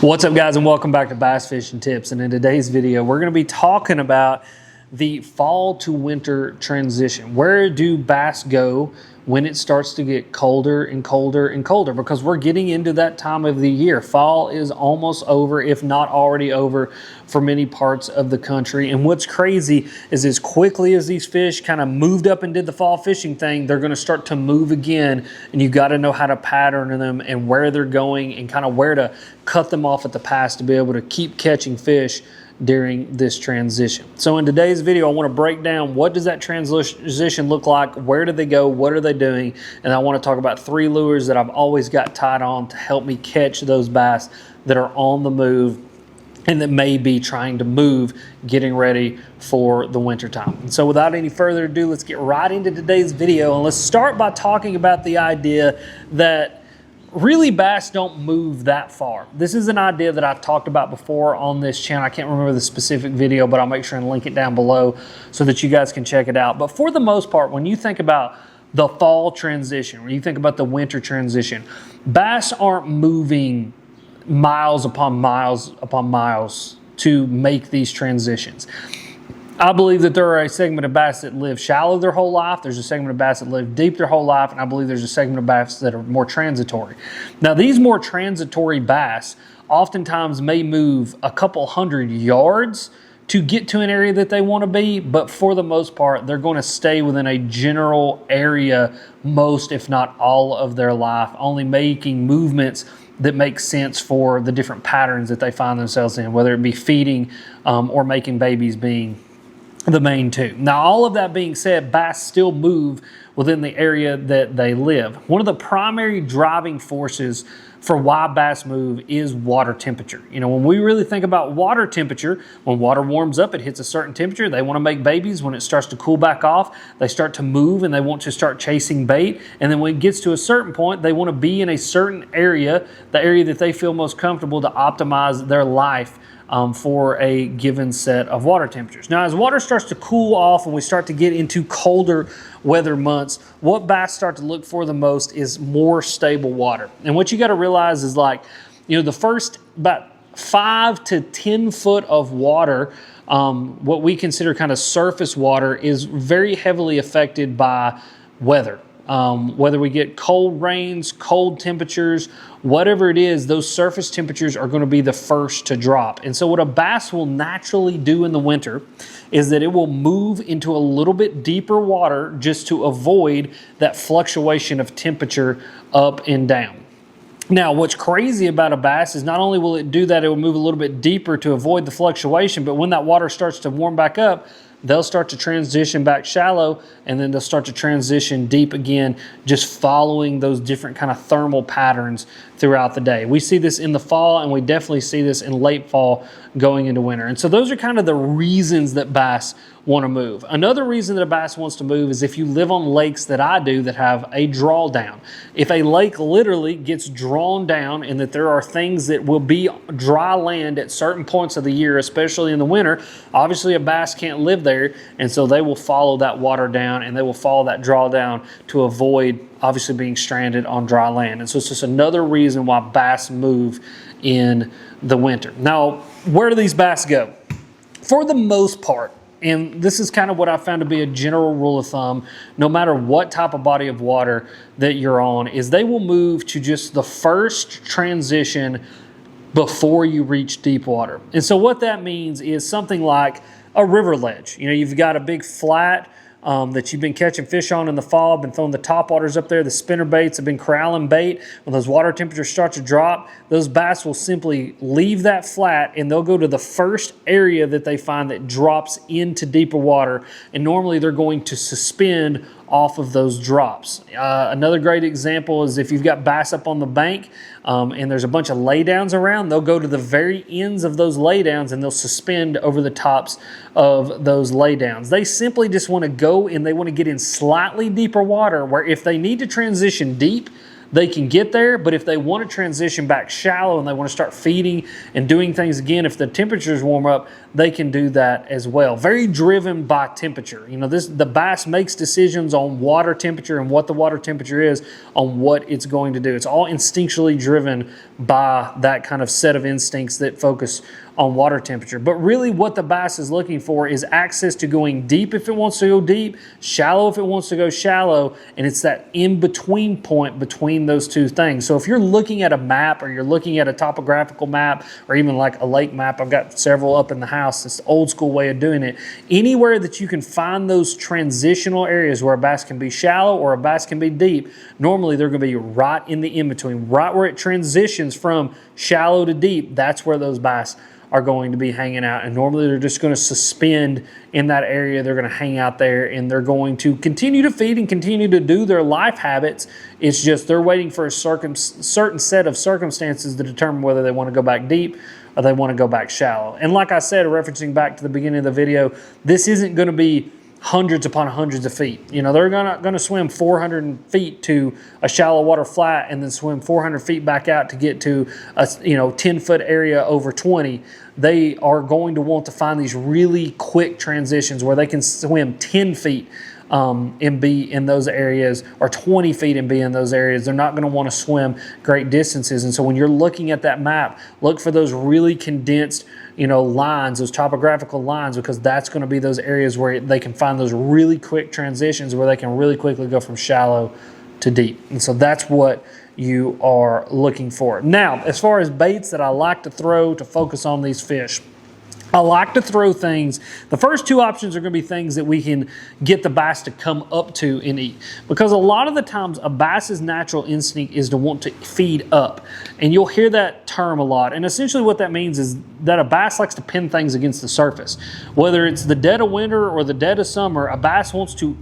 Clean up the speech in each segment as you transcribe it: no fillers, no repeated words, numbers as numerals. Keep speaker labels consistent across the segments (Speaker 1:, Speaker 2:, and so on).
Speaker 1: What's up, guys, and welcome back to Bass Fishing Tips. And in today's video, we're going to be talking about the fall to winter transition. Where do bass go when it starts to get colder and colder and colder? Because we're getting into that time of the year. Fall is almost over, if not already over, for many parts of the country. And what's crazy is as quickly as these fish kind of moved up and did the fall fishing thing, they're going to start to move again. And you got to know how to pattern them and where they're going and kind of where to cut them off at the pass to be able to keep catching fish during this transition. So in today's video, I want to break down what does that transition look like, where do they go, what are they doing, and I want to talk about 3 lures that I've always got tied on to help me catch those bass that are on the move and that may be trying to move, getting ready for the winter time. And so without any further ado, let's get right into today's video, and let's start by talking about the idea that really bass don't move that far. This is an idea that I've talked about before on this channel. I can't remember the specific video, but I'll make sure and link it down below so that you guys can check it out. But for the most part, when you think about the fall transition, when you think about the winter transition, bass aren't moving miles upon miles upon miles to make these transitions. I believe that there are a segment of bass that live shallow their whole life. There's a segment of bass that live deep their whole life. And I believe there's a segment of bass that are more transitory. Now, these more transitory bass oftentimes may move a couple hundred yards to get to an area that they want to be. But for the most part, they're going to stay within a general area most, if not all of their life, only making movements that make sense for the different patterns that they find themselves in, whether it be feeding or making babies being the main two. Now, all of that being said, bass still move within the area that they live. One of the primary driving forces for why bass move is water temperature. You know, when we really think about water temperature, when water warms up, it hits a certain temperature. They want to make babies. When it starts to cool back off, they start to move and they want to start chasing bait. And then when it gets to a certain point, they want to be in a certain area, the area that they feel most comfortable to optimize their life for a given set of water temperatures. Now, as water starts to cool off and we start to get into colder weather months, what bass start to look for the most is more stable water. And what you got to realize is, like, you know, the first about 5 to 10 foot of water, what we consider kind of surface water, is very heavily affected by weather. Whether we get cold rains, cold temperatures, whatever it is, those surface temperatures are going to be the first to drop. And so what a bass will naturally do in the winter is that it will move into a little bit deeper water just to avoid that fluctuation of temperature up and down. Now, what's crazy about a bass is not only will it do that, it will move a little bit deeper to avoid the fluctuation, but when that water starts to warm back up, they'll start to transition back shallow, and then they'll start to transition deep again, just following those different kind of thermal patterns throughout the day. We see this in the fall, and we definitely see this in late fall going into winter. And so those are kind of the reasons that bass want to move. Another reason that a bass wants to move is if you live on lakes that I do that have a drawdown. If a lake literally gets drawn down and that there are things that will be dry land at certain points of the year, especially in the winter, obviously a bass can't live there, and so they will follow that water down and they will follow that drawdown to avoid obviously being stranded on dry land. And so it's just another reason why bass move in the winter. Now, where do these bass go? For the most part, and this is kind of what I found to be a general rule of thumb, no matter what type of body of water that you're on, is they will move to just the first transition before you reach deep water. And so what that means is something like a river ledge. You know, you've got a big flat that you've been catching fish on in the fall, been throwing the top waters up there, the spinner baits have been corralling bait. When those water temperatures start to drop, those bass will simply leave that flat and they'll go to the first area that they find that drops into deeper water, and normally they're going to suspend off of those drops. Another great example is if you've got bass up on the bank and there's a bunch of laydowns around, they'll go to the very ends of those laydowns and they'll suspend over the tops of those laydowns. They simply just want to go and they want to get in slightly deeper water where if they need to transition deep, they can get there. But if they want to transition back shallow and they want to start feeding and doing things again, if the temperatures warm up, they can do that as well. Very driven by temperature. You know, the bass makes decisions on water temperature and what the water temperature is on what it's going to do. It's all instinctually driven by that kind of set of instincts that focus on water temperature. But really what the bass is looking for is access to going deep if it wants to go deep, shallow if it wants to go shallow, and it's that in-between point between those two things. So if you're looking at a map, or you're looking at a topographical map, or even like a lake map, I've got several up in the house, it's the old school way of doing it. Anywhere that you can find those transitional areas where a bass can be shallow or a bass can be deep, normally they're going to be right in the in-between, right where it transitions from shallow to deep. That's where those bass are going to be hanging out, and normally they're just going to suspend in that area. They're going to hang out there, and they're going to continue to feed and continue to do their life habits. It's just they're waiting for a certain set of circumstances to determine whether they want to go back deep or they want to go back shallow. And like I said, referencing back to the beginning of the video, this isn't going to be hundreds upon hundreds of feet. You know, they're going to swim 400 feet to a shallow water flat and then swim 400 feet back out to get to a 10-foot area over 20. They are going to want to find these really quick transitions where they can swim 10 feet and be in those areas, or 20 feet and be in those areas. They're not going to want to swim great distances. And so when you're looking at that map, look for those really condensed lines, those topographical lines, because that's going to be those areas where they can find those really quick transitions where they can really quickly go from shallow to deep. And so that's what you are looking for. Now, as far as baits that I like to throw to focus on these fish, I like to throw things. The first two options are going to be things that we can get the bass to come up to and eat. Because a lot of the times a bass's natural instinct is to want to feed up. And you'll hear that term a lot. And essentially what that means is that a bass likes to pin things against the surface. Whether it's the dead of winter or the dead of summer, a bass wants to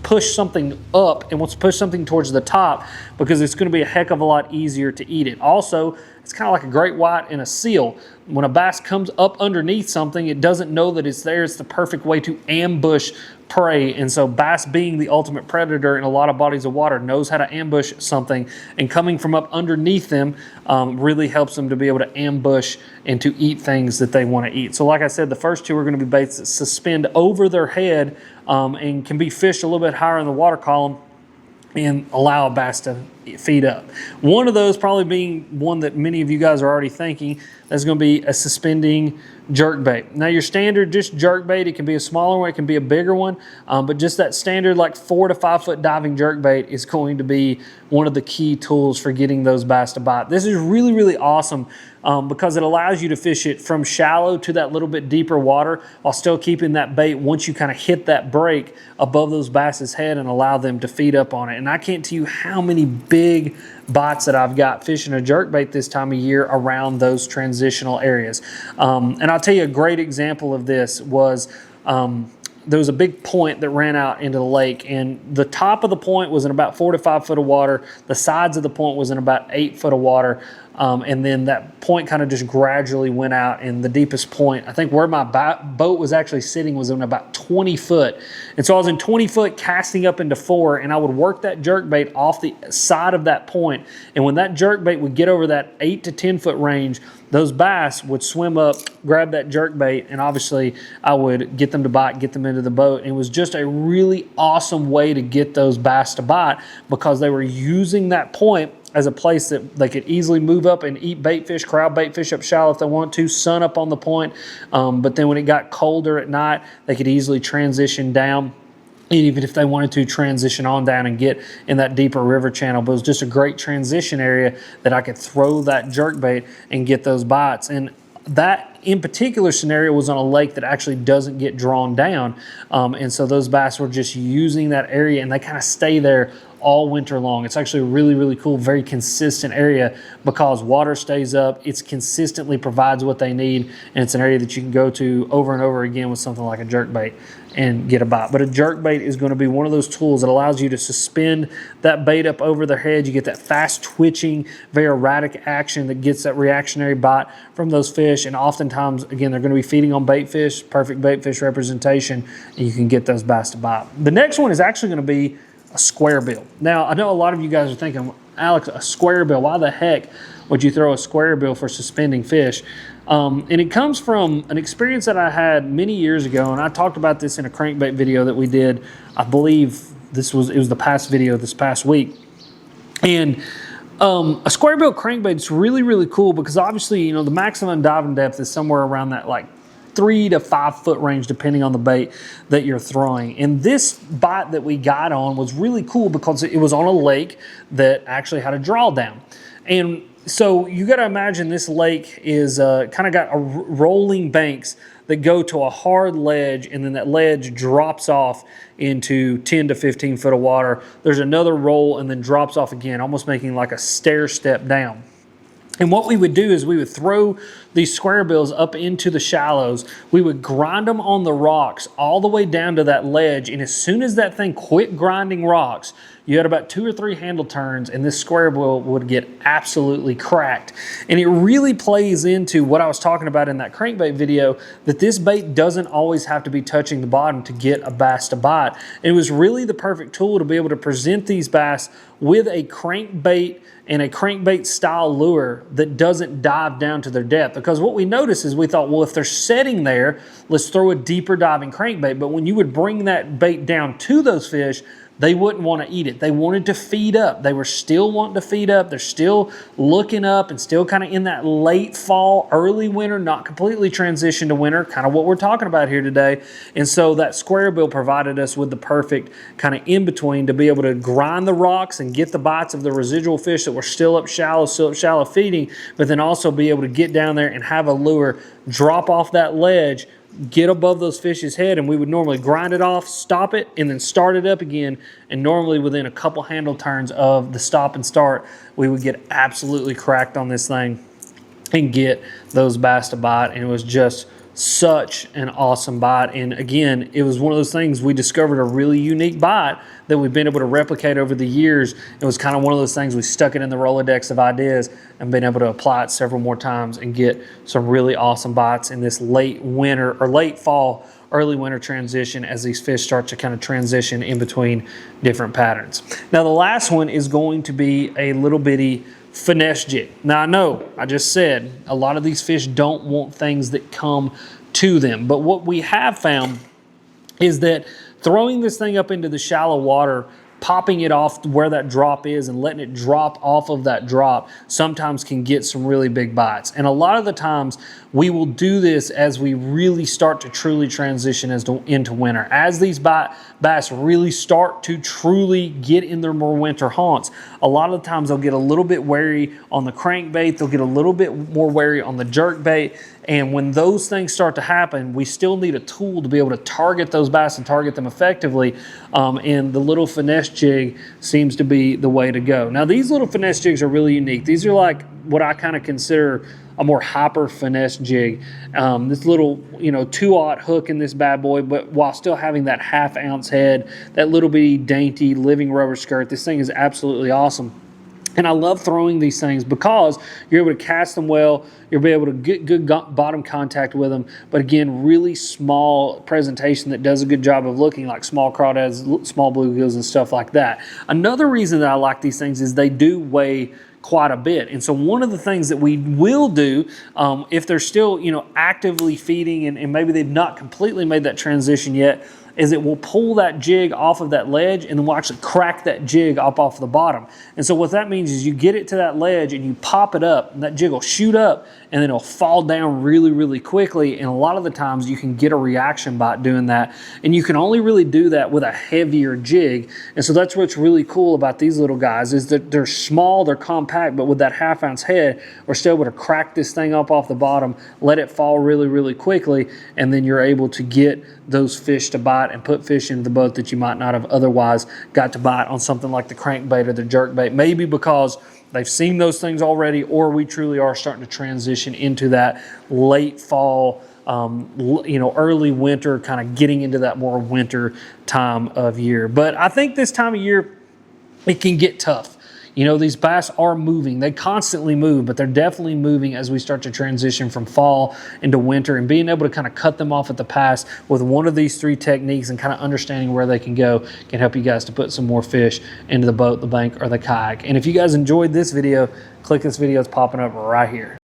Speaker 1: push something up and wants to push something towards the top because it's going to be a heck of a lot easier to eat it. Also, it's kind of like a great white and a seal. When a bass comes up underneath something, it doesn't know that it's there. It's the perfect way to ambush prey. And so bass, being the ultimate predator in a lot of bodies of water, knows how to ambush something, and coming from up underneath them really helps them to be able to ambush and to eat things that they want to eat. So like I said, the first two are going to be baits that suspend over their head and can be fished a little bit higher in the water column and allow a bass to feed up. One of those probably being one that many of you guys are already thinking, that's going to be a suspending jerkbait. Now your standard just jerkbait, it can be a smaller one, it can be a bigger one, but just that standard like 4 to 5 foot diving jerkbait is going to be one of the key tools for getting those bass to bite. This is really, really awesome because it allows you to fish it from shallow to that little bit deeper water while still keeping that bait, once you kind of hit that break, above those bass's head and allow them to feed up on it. And I can't tell you how many big bites that I've got fishing a jerkbait this time of year around those transitional areas. And I'll tell you a great example of this was there was a big point that ran out into the lake, and the top of the point was in about 4 to 5 foot of water. The sides of the point was in about 8 foot of water. And then that point kind of just gradually went out, and the deepest point, I think where my boat was actually sitting, was in about 20 foot. And so I was in 20 foot casting up into 4, and I would work that jerkbait off the side of that point. And when that jerkbait would get over that 8 to 10 foot range, those bass would swim up, grab that jerkbait, and obviously I would get them to bite, get them into the boat. And it was just a really awesome way to get those bass to bite, because they were using that point as a place that they could easily move up and eat bait fish, crowd bait fish up shallow if they want to, sun up on the point. But then when it got colder at night, they could easily transition down, even if they wanted to transition on down and get in that deeper river channel. But it was just a great transition area that I could throw that jerkbait and get those bites. And that in particular scenario was on a lake that actually doesn't get drawn down. And so those bass were just using that area, and they kind of stay there all winter long. It's actually a really, really cool, very consistent area because water stays up. It's consistently provides what they need, and it's an area that you can go to over and over again with something like a jerkbait and get a bite. But a jerkbait is going to be one of those tools that allows you to suspend that bait up over their head. You get that fast twitching, very erratic action that gets that reactionary bite from those fish. And oftentimes, again, they're going to be feeding on bait fish, perfect bait fish representation, and you can get those bass to bite. The next one is actually going to be a squarebill. Now, I know a lot of you guys are thinking, Alex, a Squarebill, why the heck would you throw a Squarebill for suspending fish? And it comes from an experience that I had many years ago, and I talked about this in a crankbait video that we did. I believe it was the past video this past week. And a Squarebill crankbait is really, really cool because obviously, you know, the maximum diving depth is somewhere around that like 3 to 5 foot range, depending on the bait that you're throwing. And this bite that we got on was really cool because it was on a lake that actually had a drawdown. And so you got to imagine this lake is kind of got a rolling banks that go to a hard ledge, and then that ledge drops off into 10 to 15 foot of water. There's another roll and then drops off again, almost making like a stair step down. And what we would do is we would throw these Squarebills up into the shallows. We would grind them on the rocks all the way down to that ledge. And as soon as that thing quit grinding rocks, you had about 2 or 3 handle turns and this Squarebill would get absolutely cracked. And it really plays into what I was talking about in that crankbait video, that this bait doesn't always have to be touching the bottom to get a bass to bite. And it was really the perfect tool to be able to present these bass with a crankbait and a crankbait style lure that doesn't dive down to their depth. Because what we noticed is we thought, well, if they're setting there, let's throw a deeper diving crankbait. But when you would bring that bait down to those fish, they wouldn't want to eat it. They wanted to feed up. They were still wanting to feed up. They're still looking up and still kind of in that late fall, early winter, not completely transition to winter, kind of what we're talking about here today. And so that Squarebill provided us with the perfect kind of in-between to be able to grind the rocks and get the bites of the residual fish that were still up shallow feeding, but then also be able to get down there and have a lure drop off that ledge, get above those fish's head, and we would normally grind it off, stop it, and then start it up again. And normally within a couple handle turns of the stop and start, we would get absolutely cracked on this thing and get those bass to bite. And it was just such an awesome bite. And again, it was one of those things, we discovered a really unique bite that we've been able to replicate over the years. It was kind of one of those things, we stuck it in the Rolodex of ideas and been able to apply it several more times and get some really awesome bites in this late winter or late fall, early winter transition as these fish start to kind of transition in between different patterns. Now the last one is going to be a little bitty finesse jig. Now I know I just said a lot of these fish don't want things that come to them, but what we have found is that throwing this thing up into the shallow water, popping it off where that drop is and letting it drop off of that drop sometimes can get some really big bites. And a lot of the times we will do this as we really start to truly transition into winter. As these bass really start to truly get in their more winter haunts, a lot of the times they'll get a little bit wary on the crankbait, they'll get a little bit more wary on the jerkbait. And when those things start to happen, we still need a tool to be able to target those bass and target them effectively. And the little finesse jig seems to be the way to go. Now, these little finesse jigs are really unique. These are like what I kind of consider a more hyper finesse jig. This little, 2/0 hook in this bad boy, but while still having that 1/2 ounce head, that little bitty dainty living rubber skirt. This thing is absolutely awesome. And I love throwing these things because you're able to cast them well, you'll be able to get good bottom contact with them, but again, really small presentation that does a good job of looking like small crawdads, small bluegills and stuff like that. Another reason that I like these things is they do weigh quite a bit. And so one of the things that we will do, if they're still, actively feeding and maybe they've not completely made that transition yet, is it will pull that jig off of that ledge and then we'll actually crack that jig up off the bottom. And so what that means is you get it to that ledge and you pop it up and that jig will shoot up and then it'll fall down really, really quickly. And a lot of the times you can get a reaction bite doing that. And you can only really do that with a heavier jig. And so that's what's really cool about these little guys is that they're small, they're compact, but with that 1/2 ounce head, we're still able to crack this thing up off the bottom, let it fall really, really quickly, and then you're able to get those fish to bite and put fish into the boat that you might not have otherwise got to bite on something like the crankbait or the jerkbait, maybe because they've seen those things already, or we truly are starting to transition into that late fall, early winter, kind of getting into that more winter time of year. But I think this time of year, it can get tough. You know, these bass are moving. They constantly move, but they're definitely moving as we start to transition from fall into winter, and being able to kind of cut them off at the pass with one of these 3 techniques and kind of understanding where they can go can help you guys to put some more fish into the boat, the bank, or the kayak. And if you guys enjoyed this video, click this video. It's popping up right here.